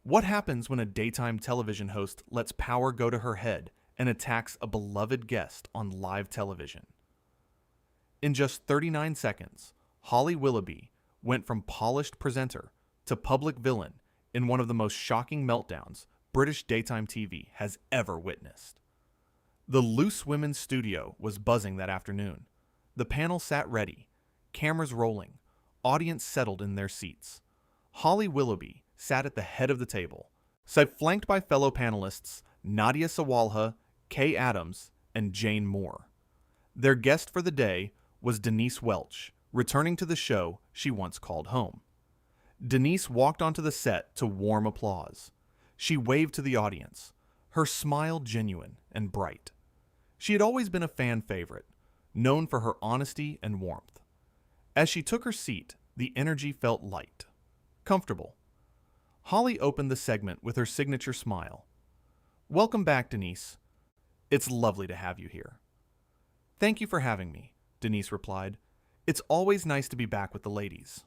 What happens when a daytime television host lets power go to her head and attacks a beloved guest on live television? In just 39 seconds, Holly Willoughby went from polished presenter to public villain in one of the most shocking meltdowns British daytime TV has ever witnessed. The Loose Women's studio was buzzing that afternoon. The panel sat ready, cameras rolling, audience settled in their seats. Holly Willoughby sat at the head of the table, flanked by fellow panelists Nadia Sawalha, Kay Adams, and Jane Moore. Their guest for the day was Denise Welch, returning to the show she once called home. Denise walked onto the set to warm applause. She waved to the audience, her smile genuine and bright. She had always been a fan favorite, known for her honesty and warmth. As she took her seat, the energy felt light, comfortable. Holly opened the segment with her signature smile. "Welcome back, Denise. It's lovely to have you here." "Thank you for having me," Denise replied. "It's always nice to be back with the ladies."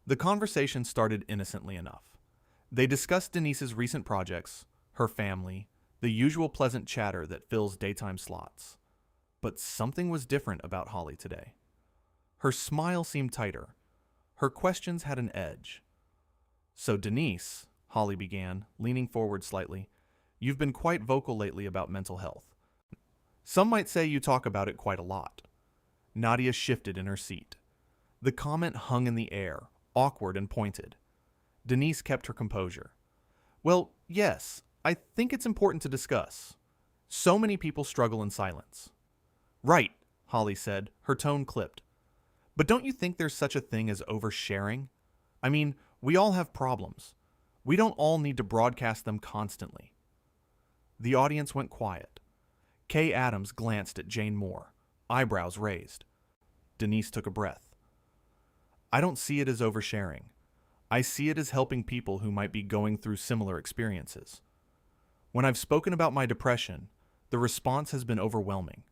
The conversation started innocently enough. They discussed Denise's recent projects, her family, the usual pleasant chatter that fills daytime slots. But something was different about Holly today. Her smile seemed tighter. Her questions had an edge. "So Denise," Holly began, leaning forward slightly, "you've been quite vocal lately about mental health. Some might say you talk about it quite a lot." Nadia shifted in her seat. The comment hung in the air, awkward and pointed. Denise kept her composure. "Well, yes, I think it's important to discuss. So many people struggle in silence." "Right," Holly said, her tone clipped. "But don't you think there's such a thing as oversharing? I mean, we all have problems. We don't all need to broadcast them constantly." The audience went quiet. Kay Adams glanced at Jane Moore, eyebrows raised. Denise took a breath. "I don't see it as oversharing. I see it as helping people who might be going through similar experiences. When I've spoken about my depression, the response has been overwhelming.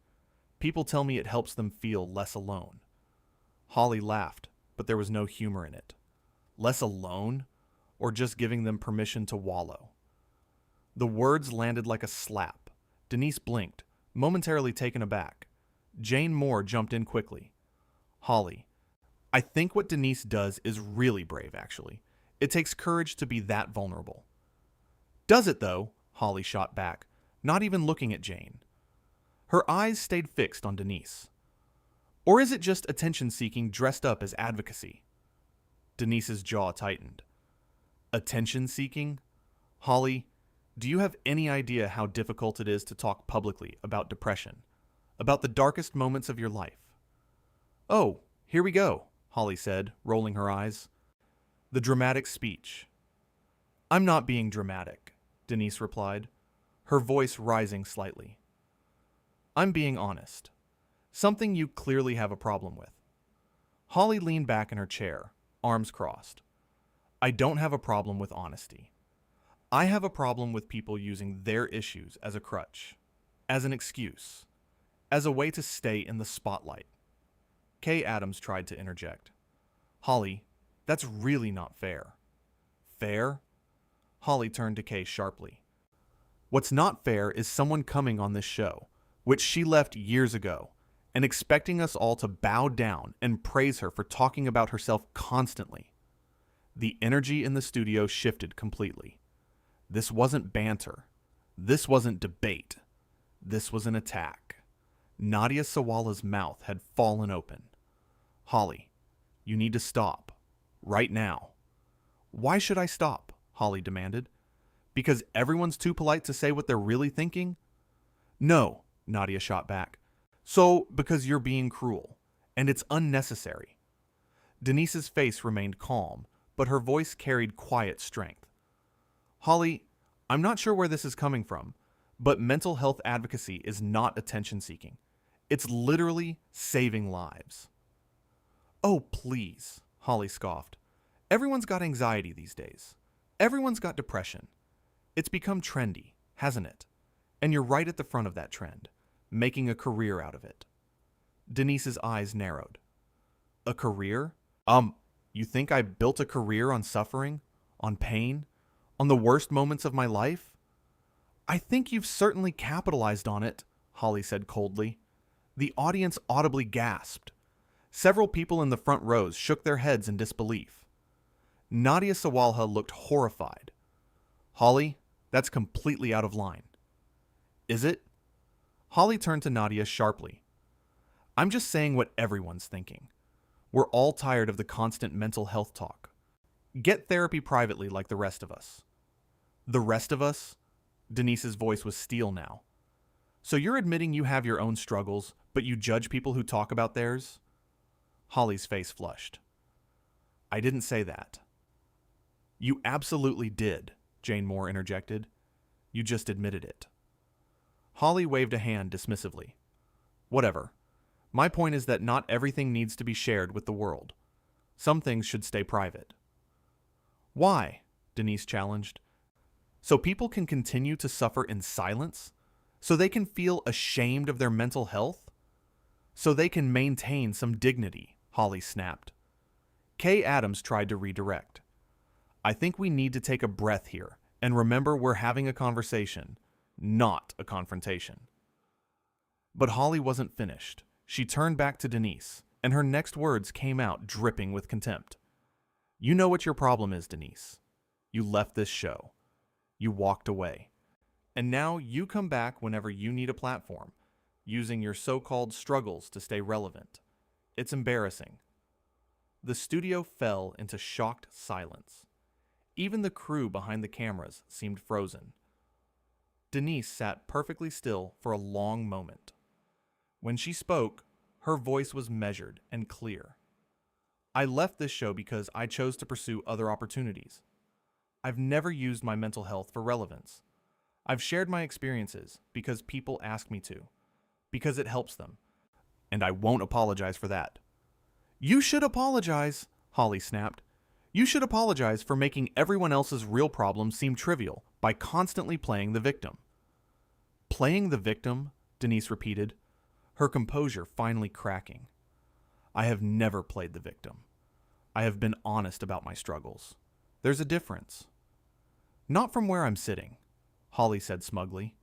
People tell me it helps them feel less alone." Holly laughed, but there was no humor in it. Less alone? Or just giving them permission to wallow? The words landed like a slap. Denise blinked, momentarily taken aback. Jane Moore jumped in quickly. "Holly, I think what Denise does is really brave, actually. It takes courage to be that vulnerable." "Does it, though?" Holly shot back, not even looking at Jane. Her eyes stayed fixed on Denise. "Or is it just attention-seeking dressed up as advocacy?" Denise's jaw tightened. "Attention-seeking? Holly, do you have any idea how difficult it is to talk publicly about depression, about the darkest moments of your life?" "Oh, here we go," Holly said, rolling her eyes. The dramatic speech. "I'm not being dramatic," Denise replied, her voice rising slightly. "I'm being honest. Something you clearly have a problem with." Holly leaned back in her chair, arms crossed. "I don't have a problem with honesty. I have a problem with people using their issues as a crutch, as an excuse, as a way to stay in the spotlight." Kay Adams tried to interject. "Holly, that's really not fair." "Fair?" Holly turned to Kay sharply. "What's not fair is someone coming on this show, which she left years ago, and expecting us all to bow down and praise her for talking about herself constantly." The energy in the studio shifted completely. This wasn't banter. This wasn't debate. This was an attack. Nadia Sawalha's mouth had fallen open. "Holly, you need to stop. Right now." "Why should I stop?" Holly demanded. "Because everyone's too polite to say what they're really thinking?" "No," Nadia shot back. "So, because you're being cruel, and it's unnecessary." Denise's face remained calm, but her voice carried quiet strength. "Holly, I'm not sure where this is coming from, but mental health advocacy is not attention-seeking. It's literally saving lives." "Oh, please," Holly scoffed. "Everyone's got anxiety these days. Everyone's got depression. It's become trendy, hasn't it? And you're right at the front of that trend, making a career out of it." Denise's eyes narrowed. "A career? You think I built a career on suffering? On pain? On the worst moments of my life? I think you've certainly capitalized on it, Holly said coldly. The audience audibly gasped. Several people in the front rows shook their heads in disbelief. Nadia Sawalha looked horrified. Holly, that's completely out of line. Is it? Holly turned to Nadia sharply. I'm just saying what everyone's thinking. We're all tired of the constant mental health talk. Get therapy privately like the rest of us. The rest of us? Denise's voice was steel now. So you're admitting you have your own struggles, but you judge people who talk about theirs? Holly's face flushed. I didn't say that. You absolutely did, Jane Moore interjected. You just admitted it. Holly waved a hand dismissively. Whatever. My point is that not everything needs to be shared with the world. Some things should stay private. Why? Denise challenged. So people can continue to suffer in silence? So they can feel ashamed of their mental health? So they can maintain some dignity, Holly snapped. Kay Adams tried to redirect. I think we need to take a breath here and remember we're having a conversation, not a confrontation. But Holly wasn't finished. She turned back to Denise, and her next words came out dripping with contempt. You know what your problem is, Denise. You left this show. You walked away. And now you come back whenever you need a platform, using your so-called struggles to stay relevant. It's embarrassing. The studio fell into shocked silence. Even the crew behind the cameras seemed frozen. Denise sat perfectly still for a long moment. When she spoke, her voice was measured and clear. I left this show because I chose to pursue other opportunities. I've never used my mental health for relevance. I've shared my experiences because people ask me to, because it helps them, and I won't apologize for that. You should apologize, Holly snapped. You should apologize for making everyone else's real problems seem trivial by constantly playing the victim. Playing the victim? Denise repeated, her composure finally cracking. I have never played the victim. I have been honest about my struggles. There's a difference. Not from where I'm sitting, Holly said smugly.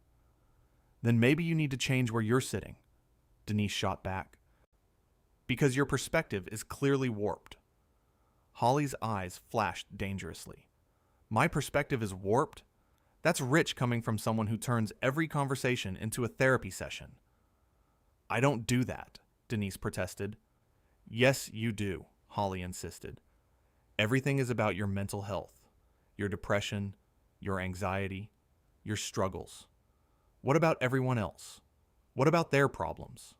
Then maybe you need to change where you're sitting, Denise shot back. Because your perspective is clearly warped. Holly's eyes flashed dangerously. My perspective is warped? That's rich coming from someone who turns every conversation into a therapy session. I don't do that, Denise protested. Yes, you do, Holly insisted. Everything is about your mental health, your depression, your anxiety, your struggles. What about everyone else? What about their problems?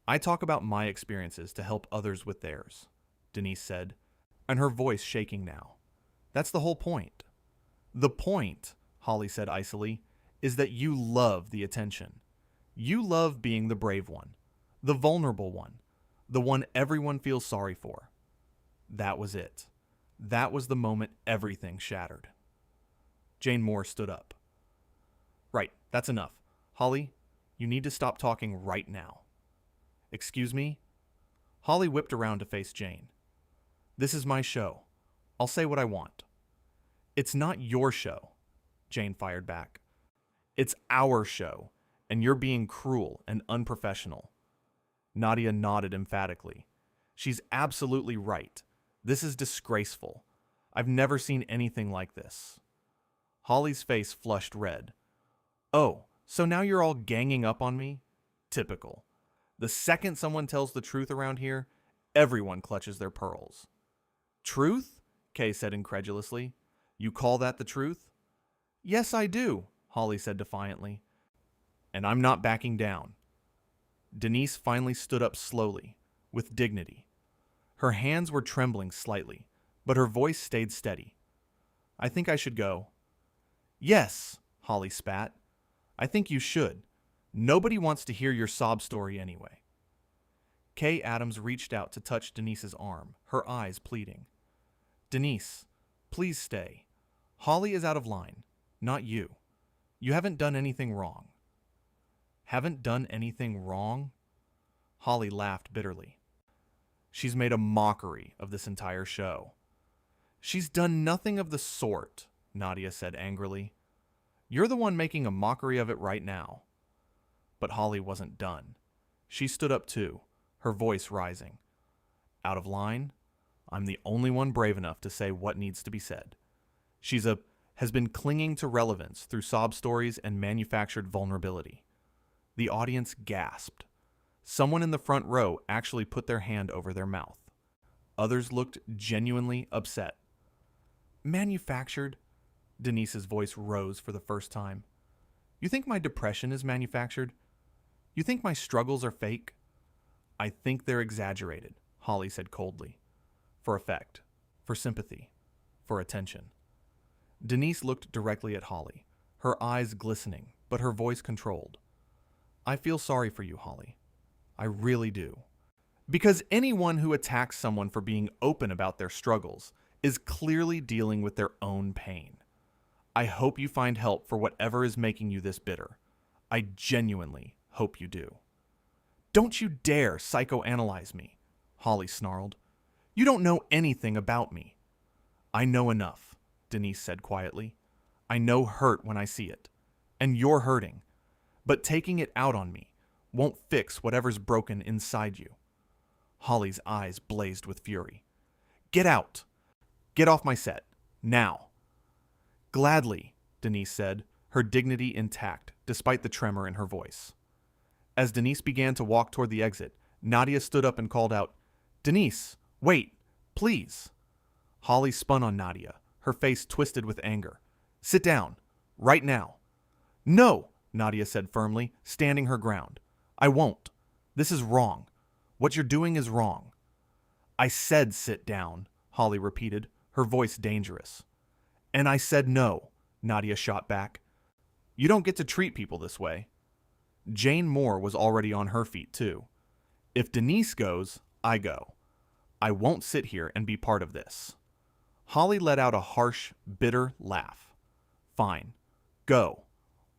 I talk about my experiences to help others with theirs, Denise said, and her voice shaking now. That's the whole point. The point, Holly said icily, is that you love the attention. You love being the brave one, the vulnerable one, the one everyone feels sorry for. That was it. That was the moment everything shattered. Jane Moore stood up. Right, that's enough. Holly, you need to stop talking right now. Excuse me? Holly whipped around to face Jane. This is my show. I'll say what I want. It's not your show, Jane fired back. It's our show, and you're being cruel and unprofessional. Nadia nodded emphatically. She's absolutely right. This is disgraceful. I've never seen anything like this. Holly's face flushed red. Oh, so now you're all ganging up on me? Typical. The second someone tells the truth around here, everyone clutches their pearls. Truth? Kay said incredulously. You call that the truth? Yes, I do, Holly said defiantly. And I'm not backing down. Denise finally stood up slowly, with dignity. Her hands were trembling slightly, but her voice stayed steady. I think I should go. Yes, Holly spat. I think you should. Nobody wants to hear your sob story anyway. Kay Adams reached out to touch Denise's arm, her eyes pleading. Denise, please stay. Holly is out of line, not you. You haven't done anything wrong. Haven't done anything wrong? Holly laughed bitterly. She's made a mockery of this entire show. She's done nothing of the sort, Nadia said angrily. "You're the one making a mockery of it right now." But Holly wasn't done. She stood up too, her voice rising. "Out of line? I'm the only one brave enough to say what needs to be said. Has been clinging to relevance through sob stories and manufactured vulnerability." The audience gasped. Someone in the front row actually put their hand over their mouth. Others looked genuinely upset. "Manufactured?" Denise's voice rose for the first time. "You think my depression is manufactured? You think my struggles are fake?" "I think they're exaggerated," Holly said coldly. "For effect, for sympathy, for attention." Denise looked directly at Holly, her eyes glistening, but her voice controlled. "I feel sorry for you, Holly. I really do. Because anyone who attacks someone for being open about their struggles is clearly dealing with their own pain. I hope you find help for whatever is making you this bitter. I genuinely hope you do." "Don't you dare psychoanalyze me," Holly snarled. "You don't know anything about me." "I know enough," Denise said quietly. "I know hurt when I see it. And you're hurting. But taking it out on me won't fix whatever's broken inside you." Holly's eyes blazed with fury. "Get out! Get off my set. Now!" "Gladly," Denise said, her dignity intact despite the tremor in her voice. As Denise began to walk toward the exit, Nadia stood up and called out, "Denise, wait, please." Holly spun on Nadia, her face twisted with anger. "Sit down, right now." "No," Nadia said firmly, standing her ground. "I won't. This is wrong. What you're doing is wrong." "I said sit down," Holly repeated, her voice dangerous. "And I said no," Nadia shot back. "You don't get to treat people this way." Jane Moore was already on her feet, too. "If Denise goes, I go. I won't sit here and be part of this." Holly let out a harsh, bitter laugh. "Fine. Go.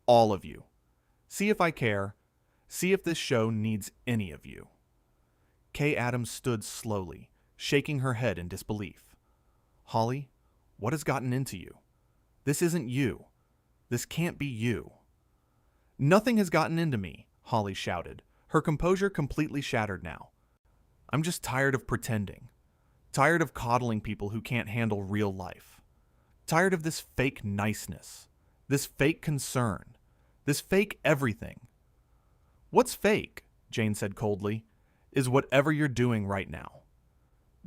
All of you. See if I care. See if this show needs any of you." Kay Adams stood slowly, shaking her head in disbelief. "Holly, what has gotten into you? This isn't you. This can't be you." "Nothing has gotten into me," Holly shouted, her composure completely shattered now. "I'm just tired of pretending. Tired of coddling people who can't handle real life. Tired of this fake niceness, this fake concern, this fake everything." "What's fake?" Jane said coldly. "Is whatever you're doing right now."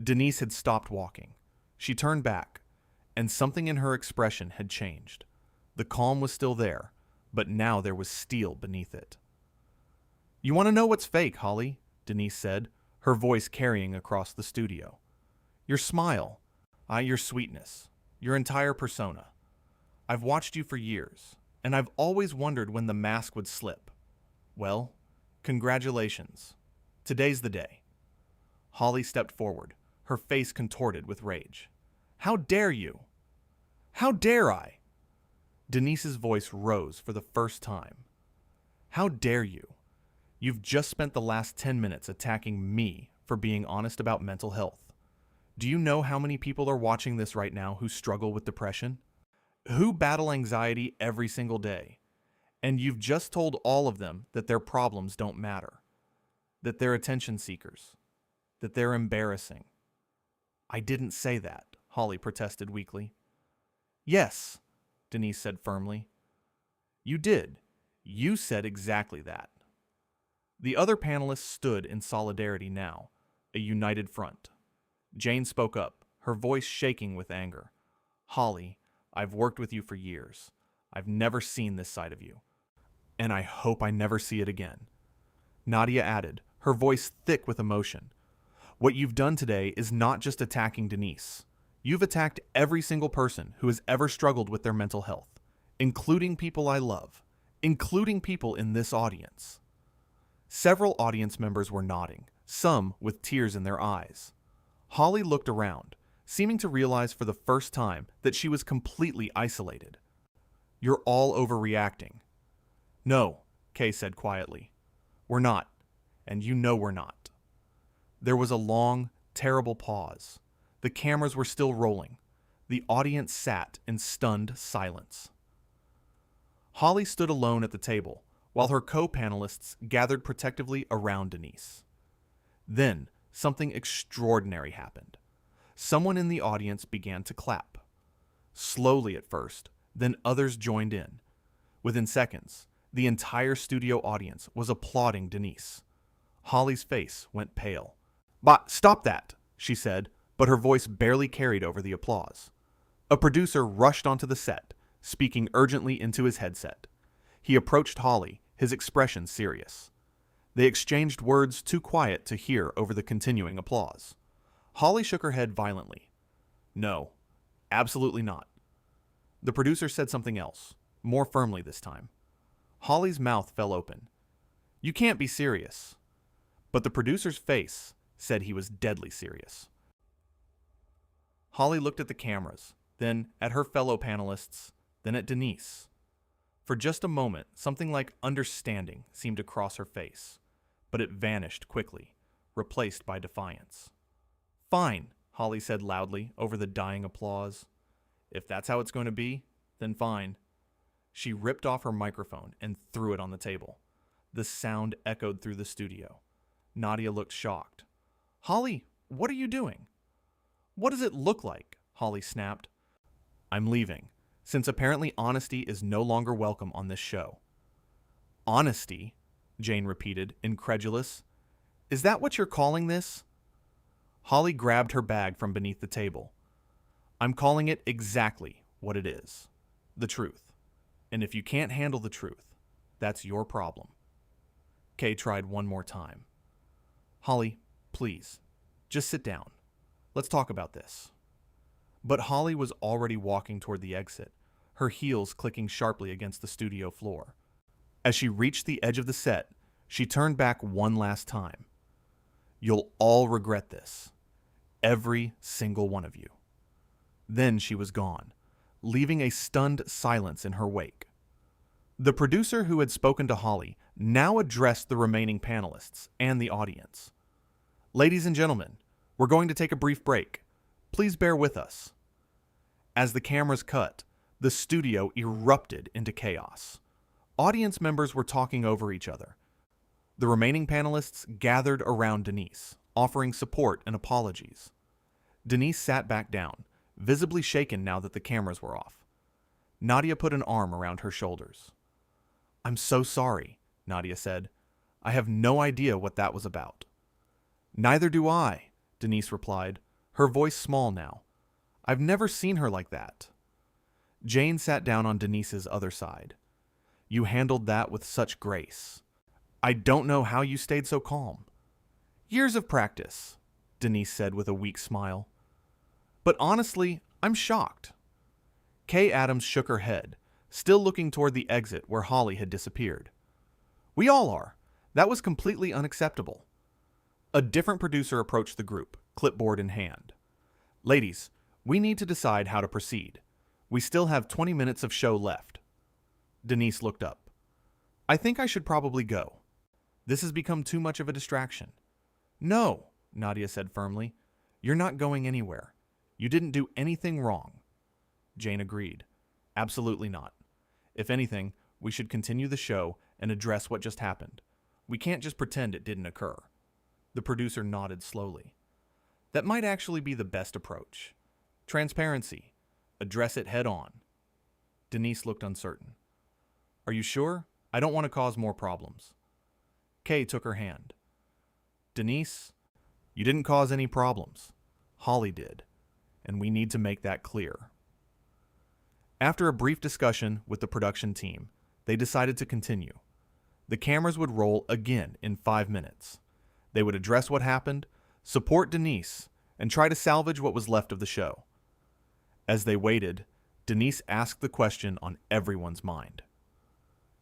Denise had stopped walking. She turned back, and something in her expression had changed. The calm was still there, but now there was steel beneath it. "You want to know what's fake, Holly?" Denise said, her voice carrying across the studio. "Your smile, your sweetness, your entire persona. I've watched you for years, and I've always wondered when the mask would slip. Well, congratulations. Today's the day." Holly stepped forward, her face contorted with rage. "How dare you? How dare I?" Denise's voice rose for the first time. "How dare you? You've just spent the last 10 minutes attacking me for being honest about mental health. Do you know how many people are watching this right now who struggle with depression? Who battle anxiety every single day? And you've just told all of them that their problems don't matter, that they're attention seekers, that they're embarrassing." "I didn't say that," Holly protested weakly. "Yes," Denise said firmly. "You did. You said exactly that." The other panelists stood in solidarity now, a united front. Jane spoke up, her voice shaking with anger. "Holly, I've worked with you for years. I've never seen this side of you, and I hope I never see it again." Nadia added, her voice thick with emotion. "What you've done today is not just attacking Denise. You've attacked every single person who has ever struggled with their mental health, including people I love, including people in this audience." Several audience members were nodding, some with tears in their eyes. Holly looked around, seeming to realize for the first time that she was completely isolated. "You're all overreacting." "No," Kay said quietly. "We're not, and you know we're not." There was a long, terrible pause. The cameras were still rolling. The audience sat in stunned silence. Holly stood alone at the table, while her co-panelists gathered protectively around Denise. Then, something extraordinary happened. Someone in the audience began to clap. Slowly at first, then others joined in. Within seconds, the entire studio audience was applauding Denise. Holly's face went pale. "But stop that," she said, but her voice barely carried over the applause. A producer rushed onto the set, speaking urgently into his headset. He approached Holly, his expression serious. They exchanged words too quiet to hear over the continuing applause. Holly shook her head violently. "No, absolutely not." The producer said something else, more firmly this time. Holly's mouth fell open. "You can't be serious." But the producer's face said he was deadly serious. Holly looked at the cameras, then at her fellow panelists, then at Denise. For just a moment, something like understanding seemed to cross her face, but it vanished quickly, replaced by defiance. "Fine," Holly said loudly over the dying applause. "If that's how it's going to be, then fine." She ripped off her microphone and threw it on the table. The sound echoed through the studio. Nadia looked shocked. "Holly, what are you doing?" "What does it look like?" Holly snapped. "I'm leaving, since apparently honesty is no longer welcome on this show." "Honesty?" Jane repeated, incredulous. "Is that what you're calling this?" Holly grabbed her bag from beneath the table. "I'm calling it exactly what it is. The truth. And if you can't handle the truth, that's your problem." Kay tried one more time. "Holly, please, just sit down. Let's talk about this." But Holly was already walking toward the exit, her heels clicking sharply against the studio floor. As she reached the edge of the set, she turned back one last time. "You'll all regret this. Every single one of you." Then she was gone, leaving a stunned silence in her wake. The producer who had spoken to Holly now addressed the remaining panelists and the audience. "Ladies and gentlemen, we're going to take a brief break. Please bear with us." As the cameras cut, the studio erupted into chaos. Audience members were talking over each other. The remaining panelists gathered around Denise, offering support and apologies. Denise sat back down, visibly shaken now that the cameras were off. Nadia put an arm around her shoulders. "I'm so sorry," Nadia said. "I have no idea what that was about." "Neither do I," Denise replied, her voice small now. "I've never seen her like that." Jane sat down on Denise's other side. "You handled that with such grace. I don't know how you stayed so calm." "Years of practice," Denise said with a weak smile. "But honestly, I'm shocked." Kay Adams shook her head, still looking toward the exit where Holly had disappeared. "We all are. That was completely unacceptable." A different producer approached the group, clipboard in hand. "Ladies, we need to decide how to proceed. We still have 20 minutes of show left." Denise looked up. "I think I should probably go. This has become too much of a distraction." "No," Nadia said firmly. "You're not going anywhere. You didn't do anything wrong." Jane agreed. "Absolutely not. If anything, we should continue the show and address what just happened. We can't just pretend it didn't occur." The producer nodded slowly. "That might actually be the best approach. Transparency. Address it head on." Denise looked uncertain. "Are you sure? I don't want to cause more problems." Kay took her hand. "Denise, you didn't cause any problems. Holly did, and we need to make that clear." After a brief discussion with the production team, they decided to continue. The cameras would roll again in 5 minutes. They would address what happened, support Denise, and try to salvage what was left of the show. As they waited, Denise asked the question on everyone's mind.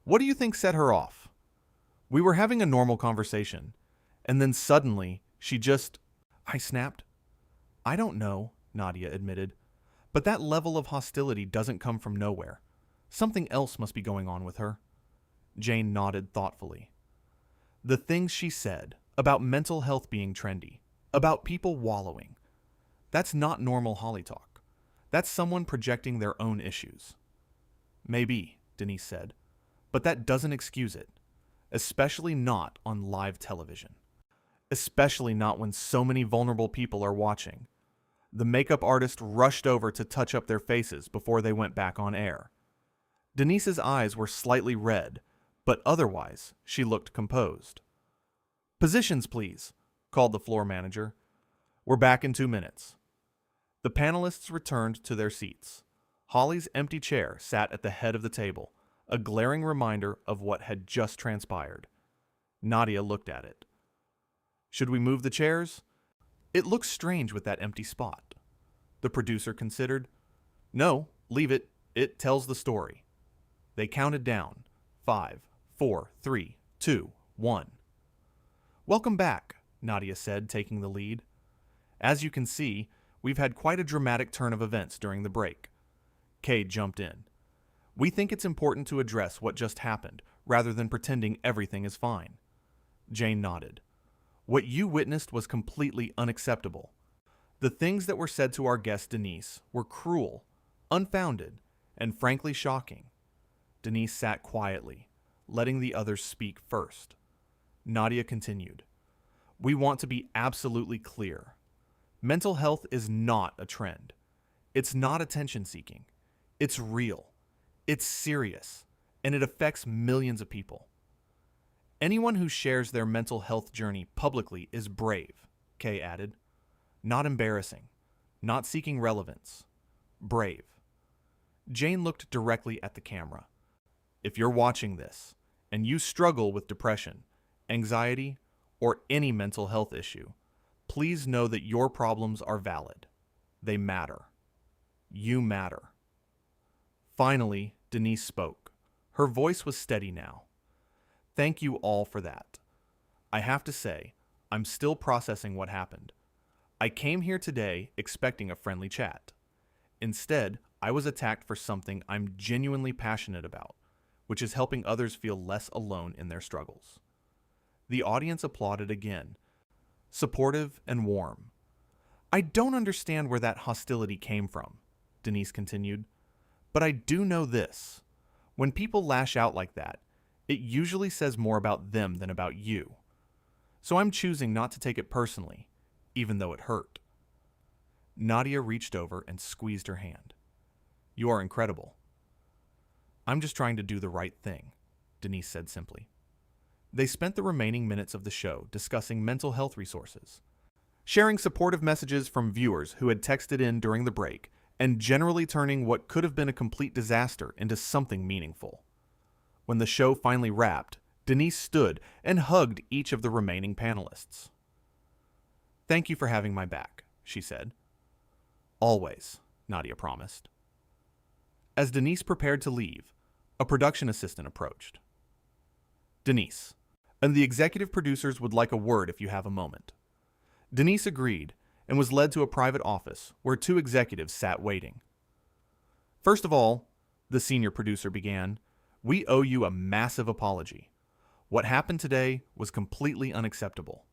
"What do you think set her off? We were having a normal conversation, and then suddenly she just..." I snapped. "I don't know," Nadia admitted, "but that level of hostility doesn't come from nowhere. Something else must be going on with her." Jane nodded thoughtfully. "The things she said about mental health being trendy, about people wallowing, that's not normal Holly talk. That's someone projecting their own issues. Maybe, Denise said, but that doesn't excuse it, especially not on live television. Especially not when so many vulnerable people are watching. The makeup artist rushed over to touch up their faces before they went back on air. Denise's eyes were slightly red, but otherwise she looked composed. "Positions, please," called the floor manager. "We're back in 2 minutes." The panelists returned to their seats. Holly's empty chair sat at the head of the table, a glaring reminder of what had just transpired. Nadia looked at it. "Should we move the chairs? It looks strange with that empty spot." The producer considered. "No, leave it. It tells the story." They counted down. 5, 4, 3, 2, 1. "Welcome back," Nadia said, taking the lead. "As you can see, we've had quite a dramatic turn of events during the break." Kay jumped in. "We think it's important to address what just happened, rather than pretending everything is fine." Jane nodded. "What you witnessed was completely unacceptable. The things that were said to our guest Denise were cruel, unfounded, and frankly shocking." Denise sat quietly, letting the others speak first. Nadia continued. "We want to be absolutely clear. Mental health is not a trend. It's not attention-seeking. It's real. It's serious, and it affects millions of people. Anyone who shares their mental health journey publicly is brave," Kay added. "Not embarrassing, not seeking relevance. Brave." Jane looked directly at the camera. "If you're watching this, and you struggle with depression, anxiety, or any mental health issue, please know that your problems are valid. They matter. You matter." Finally, Denise spoke. Her voice was steady now. "Thank you all for that. I have to say, I'm still processing what happened. I came here today expecting a friendly chat. Instead, I was attacked for something I'm genuinely passionate about, which is helping others feel less alone in their struggles." The audience applauded again, supportive and warm. "I don't understand where that hostility came from," Denise continued, "but I do know this. When people lash out like that, it usually says more about them than about you. So I'm choosing not to take it personally, even though it hurt." Nadia reached over and squeezed her hand. "You are incredible." "I'm just trying to do the right thing," Denise said simply. They spent the remaining minutes of the show discussing mental health resources, sharing supportive messages from viewers who had texted in during the break, and generally turning what could have been a complete disaster into something meaningful. When the show finally wrapped, Denise stood and hugged each of the remaining panelists. "Thank you for having my back," she said. "Always," Nadia promised. As Denise prepared to leave, a production assistant approached. "Denise, and the executive producers would like a word if you have a moment." Denise agreed and was led to a private office where 2 executives sat waiting. "First of all," the senior producer began, "we owe you a massive apology. What happened today was completely unacceptable."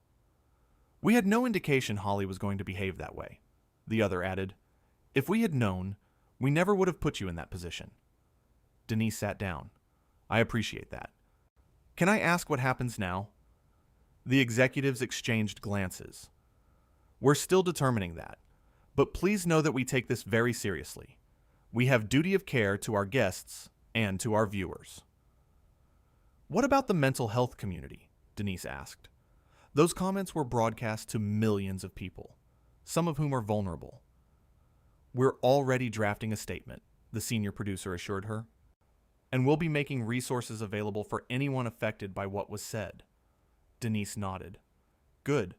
"We had no indication Holly was going to behave that way," the other added. "If we had known, we never would have put you in that position." Denise sat down. "I appreciate that. Can I ask what happens now?" The executives exchanged glances. "We're still determining that, but please know that we take this very seriously. We have duty of care to our guests and to our viewers." "What about the mental health community?" Denise asked. "Those comments were broadcast to millions of people, some of whom are vulnerable." "We're already drafting a statement," the senior producer assured her. "And we'll be making resources available for anyone affected by what was said." Denise nodded. "Good,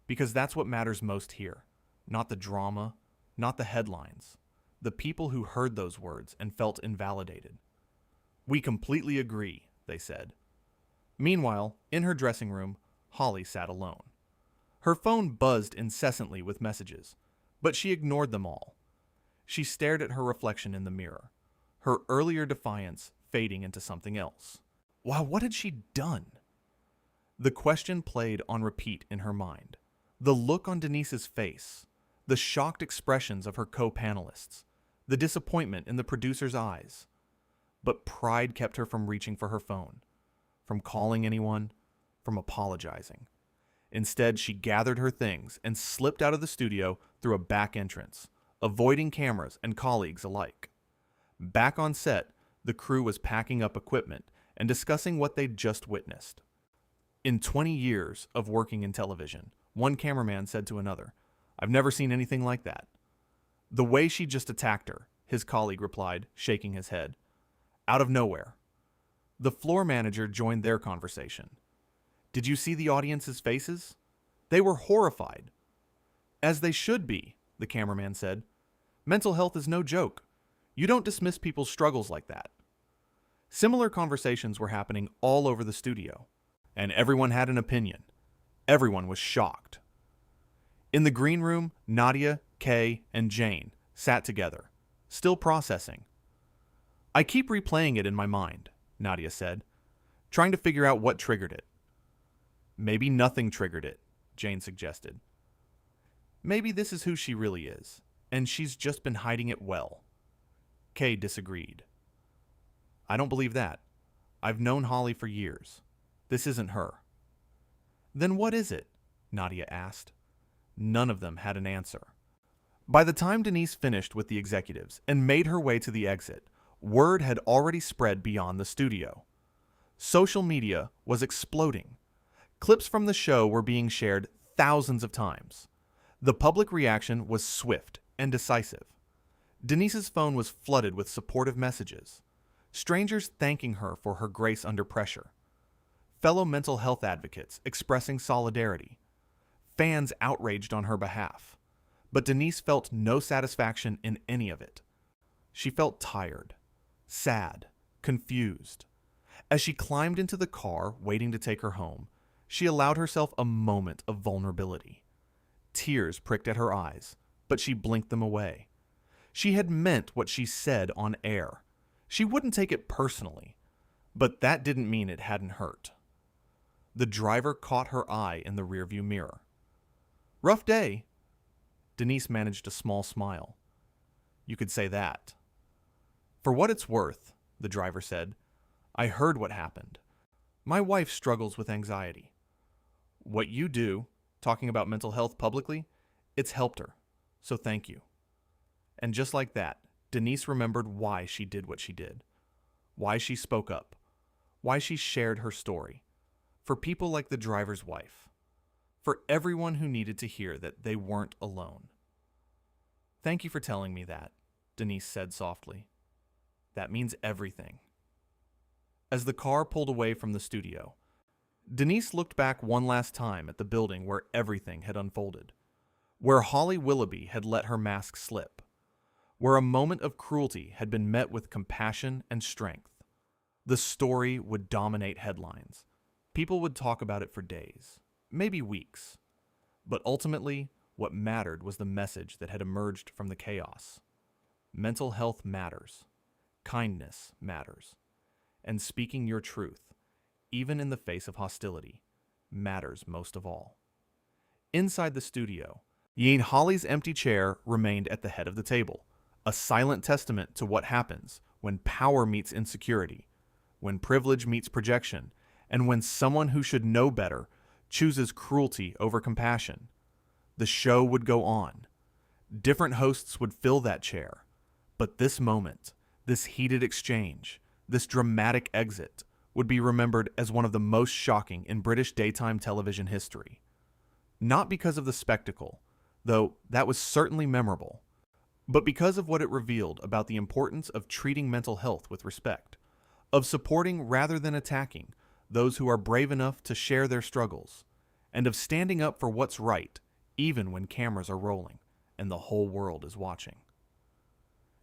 because that's what matters most here. Not the drama, not the headlines. The people who heard those words and felt invalidated." "We completely agree," they said. Meanwhile, in her dressing room, Holly sat alone. Her phone buzzed incessantly with messages, but she ignored them all. She stared at her reflection in the mirror, her earlier defiance fading into something else. Wow, what had she done? The question played on repeat in her mind. The look on Denise's face, the shocked expressions of her co-panelists, the disappointment in the producer's eyes. But pride kept her from reaching for her phone, from calling anyone, from apologizing. Instead, she gathered her things and slipped out of the studio through a back entrance, avoiding cameras and colleagues alike. Back on set, the crew was packing up equipment and discussing what they'd just witnessed. In 20 years of working in television, one cameraman said to another, "I've never seen anything like that." "The way she just attacked her," his colleague replied, shaking his head. "Out of nowhere." The floor manager joined their conversation. "Did you see the audience's faces? They were horrified." "As they should be," the cameraman said. "Mental health is no joke. You don't dismiss people's struggles like that." Similar conversations were happening all over the studio, and everyone had an opinion. Everyone was shocked. In the green room, Nadia, Kay, and Jane sat together, still processing. "I keep replaying it in my mind," Nadia said, "trying to figure out what triggered it." "Maybe nothing triggered it," Jane suggested. "Maybe this is who she really is, and she's just been hiding it well." Kay disagreed. "I don't believe that. I've known Holly for years. This isn't her." "Then what is it?" Nadia asked. None of them had an answer. By the time Denise finished with the executives and made her way to the exit, word had already spread beyond the studio. Social media was exploding. Clips from the show were being shared thousands of times. The public reaction was swift and decisive. Denise's phone was flooded with supportive messages, strangers thanking her for her grace under pressure, fellow mental health advocates expressing solidarity, fans outraged on her behalf. But Denise felt no satisfaction in any of it. She felt tired, sad, confused. As she climbed into the car waiting to take her home, she allowed herself a moment of vulnerability. Tears pricked at her eyes, but she blinked them away. She had meant what she said on air. She wouldn't take it personally, but that didn't mean it hadn't hurt. The driver caught her eye in the rearview mirror. "Rough day." Denise managed a small smile. "You could say that." "For what it's worth," the driver said, "I heard what happened. My wife struggles with anxiety. What you do, talking about mental health publicly, it's helped her. So thank you." And just like that, Denise remembered why she did what she did, why she spoke up, why she shared her story. For people like the driver's wife. For everyone who needed to hear that they weren't alone. "Thank you for telling me that," Denise said softly. "That means everything." As the car pulled away from the studio, Denise looked back one last time at the building where everything had unfolded, where Holly Willoughby had let her mask slip, where a moment of cruelty had been met with compassion and strength. The story would dominate headlines. People would talk about it for days, maybe weeks. But ultimately, what mattered was the message that had emerged from the chaos. Mental health matters. Kindness matters. And speaking your truth, even in the face of hostility, matters most of all. Inside the studio, Holly's empty chair remained at the head of the table, a silent testament to what happens when power meets insecurity, when privilege meets projection, and when someone who should know better chooses cruelty over compassion. The show would go on. Different hosts would fill that chair. But this moment, this heated exchange, this dramatic exit, would be remembered as one of the most shocking in British daytime television history. Not because of the spectacle, though that was certainly memorable, but because of what it revealed about the importance of treating mental health with respect, of supporting rather than attacking those who are brave enough to share their struggles, and of standing up for what's right, even when cameras are rolling and the whole world is watching.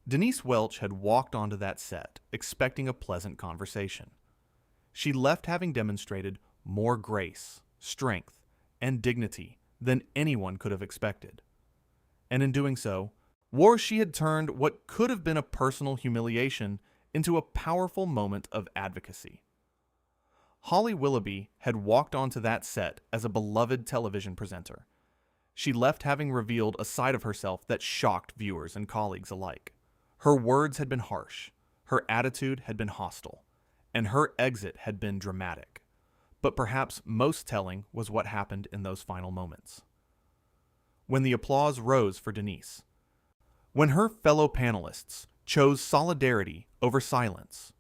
Denise Welch had walked onto that set, expecting a pleasant conversation. She left having demonstrated more grace, strength, and dignity than anyone could have expected. And in doing so, she had turned what could have been a personal humiliation into a powerful moment of advocacy. Holly Willoughby had walked onto that set as a beloved television presenter. She left having revealed a side of herself that shocked viewers and colleagues alike. Her words had been harsh, her attitude had been hostile, and her exit had been dramatic. But perhaps most telling was what happened in those final moments. When the applause rose for Denise, when her fellow panelists chose solidarity over silence,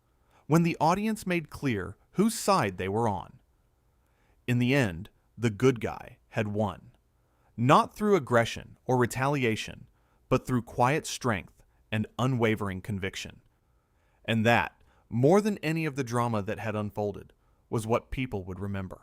when the audience made clear whose side they were on. In the end, the good guy had won, not through aggression or retaliation, but through quiet strength and unwavering conviction. And that, more than any of the drama that had unfolded, was what people would remember.